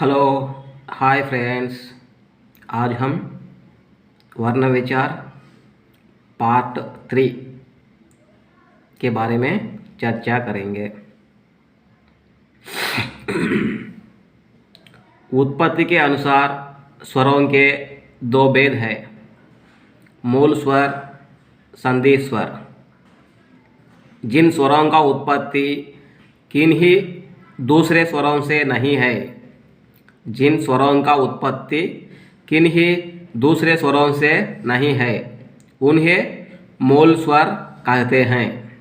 Hello. Hi friends. आज हम वर्ण विचार पार्ट 3 के बारे में चर्चा करेंगे। उत्पत्ति के अनुसार स्वरों के दो भेद हैं, मूल स्वर, संधि स्वर। जिन स्वरों का उत्पत्ति किन्हीं दूसरे स्वरों से नहीं है, जिन स्वरों का उत्पत्ति किन्हीं दूसरे स्वरों से नहीं है, उन्हें मूल स्वर कहते हैं।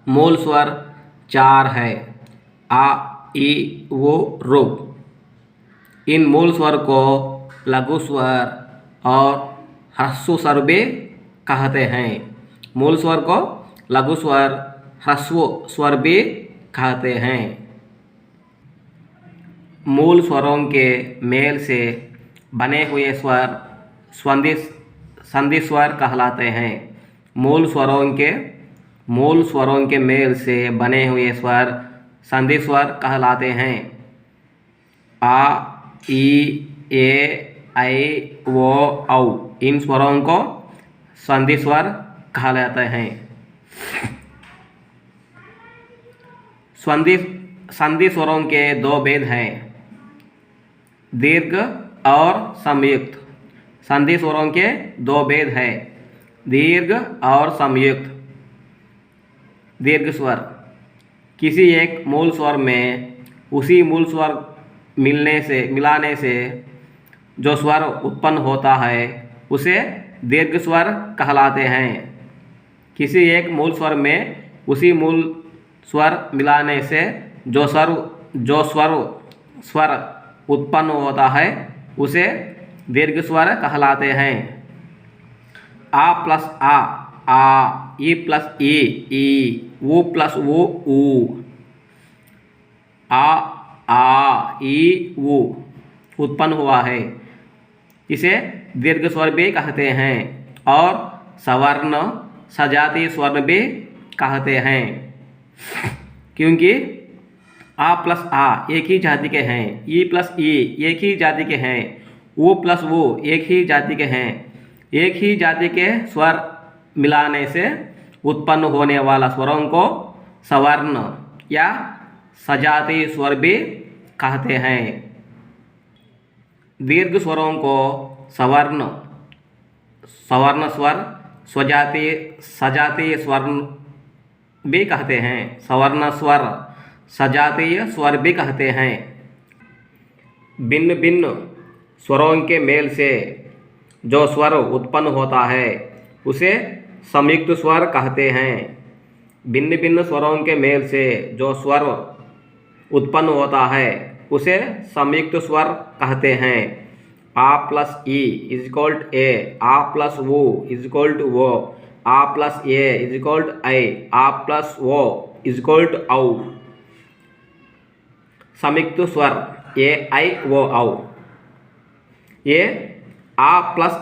मूल स्वर 4 है, आ, ई, उ, ऋ। इन मूल स्वर को लघु स्वर और ह्रस्व स्वर भी कहते हैं। मूल स्वर को लघु स्वर, ह्रस्व स्वर भी कहते हैं। मूल स्वरों के मेल से बने हुए स्वर संधि स्वर कहलाते हैं। मूल स्वरों के मेल से बने हुए स्वर संधि स्वर कहलाते हैं। आ, ई, ए, ऐ, ओ, औ। इन स्वरों को संधि स्वर कहलाते हैं। संधि स्वरों के दो भेद हैं, दीर्घ और संयुक्त। संधि स्वरों के दो भेद हैं, दीर्घ और संयुक्त। दीर्घ स्वर किसी एक मूल स्वर में उसी मूल स्वर मिलाने से जो स्वर उत्पन्न होता है उसे दीर्घ स्वर कहलाते हैं। किसी एक मूल स्वर में उसी मूल स्वर मिलाने से जो स्वर उत्पन्न होता है उसे दीर्घ स्वर कहलाते हैं। आ प्लस आ, ई प्लस ई, उ प्लस उ, आ, ई, उ उत्पन्न हुआ है, इसे दीर्घ स्वर भी कहते हैं और सवर्ण सजातीय स्वर भी कहते हैं। क्योंकि आ प्लस आ एक ही जाति के हैं, ई प्लस ई एक ही जाति के हैं, उ प्लस वो एक ही जाति के हैं। एक ही जाति के स्वर मिलाने से उत्पन्न होने वाला स्वरों को सवर्ण या सजातीय स्वर भी कहते हैं। दीर्घ स्वरों को सवर्ण स्वर, सजातीय स्वर भी कहते हैं। सवर्ण स्वर, सजातीय स्वर भी कहते हैं। भिन्न भिन्न स्वरों के मेल से जो स्वर उत्पन्न होता है उसे संयुक्त स्वर कहते हैं। भिन्न भिन्न स्वरों के मेल से जो स्वर उत्पन्न होता है उसे संयुक्त स्वर कहते हैं। आ प्लस ई इज इक्वल टू ए, आ प्लस वो इज इक्वल टू वो, आ प्लस ए इज इक्वल टू ऐ, आ प्लस वो इज इक्वल टू औ। संयुक्त स्वर ए, ऐ, ओ, औ। ये आ प्लस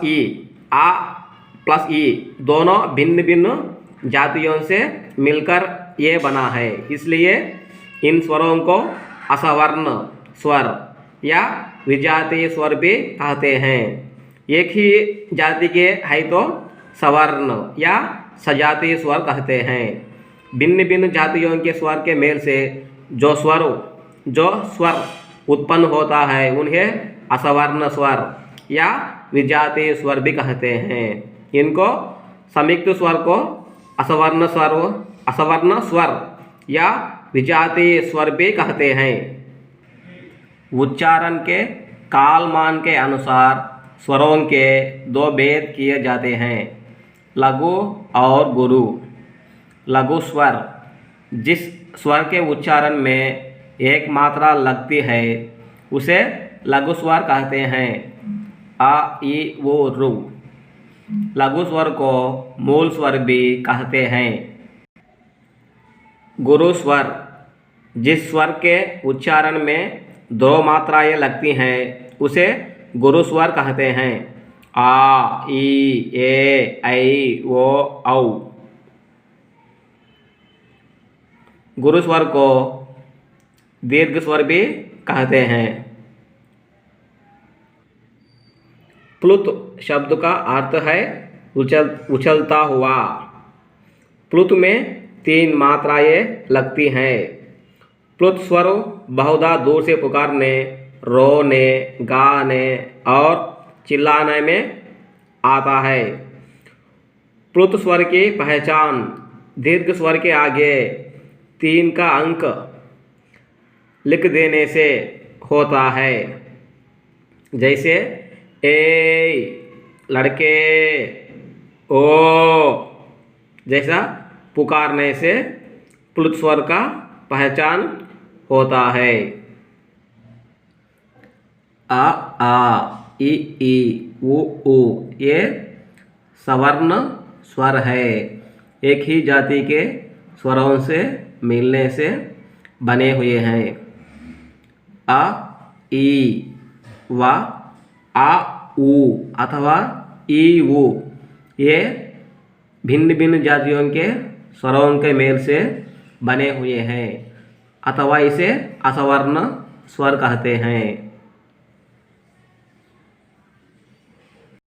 ई दोनों भिन्न भिन्न जातियों से मिलकर ये बना है, इसलिए इन स्वरों को असवर्ण स्वर या विजातीय स्वर भी कहते हैं। एक ही जाति के है तो सवर्ण या सजातीय स्वर कहते हैं। भिन्न भिन्न जातियों के स्वर के मेल से जो स्वर उत्पन्न होता है उन्हें असवर्ण स्वर या विजातीय स्वर भी कहते हैं। इनको संयुक्त स्वर को असवर्ण स्वर या विजातीय स्वर भी कहते हैं। उच्चारण के कालमान के अनुसार स्वरों के दो भेद किए जाते हैं, लघु और गुरु। लघु स्वर जिस स्वर के उच्चारण में एक मात्रा लगती है उसे लघु स्वर कहते हैं। आ, ई, ओ, ऋ। लघु स्वर को मूल स्वर भी कहते हैं। गुरु स्वर जिस स्वर के उच्चारण में दो मात्राएं लगती हैं उसे गुरु स्वर कहते हैं। आ, ई, ए, ऐ, ओ, औ। गुरु स्वर को दीर्घ स्वर भी कहते हैं। प्लुत शब्द का अर्थ है उछलता हुआ। प्लुत में 3 मात्राएं लगती हैं। प्लुत स्वर बहुधा दूर से पुकारने, रोने, गाने और चिल्लाने में आता है। प्लुत स्वर की पहचान दीर्घ स्वर के आगे 3 का अंक लिख देने से होता है। जैसे ए, लड़के, ओ जैसा पुकारने से प्लुत स्वर का पहचान होता है। आ, इ, उ ये सवर्ण स्वर है। एक ही जाति के स्वरों से मिलने से बने हुए हैं। अ, ई व आ, उ अथवा ई, उ ये भिन्न भिन्न जातियों के स्वरों के मेल से बने हुए हैं अथवा इसे असवर्ण स्वर कहते हैं।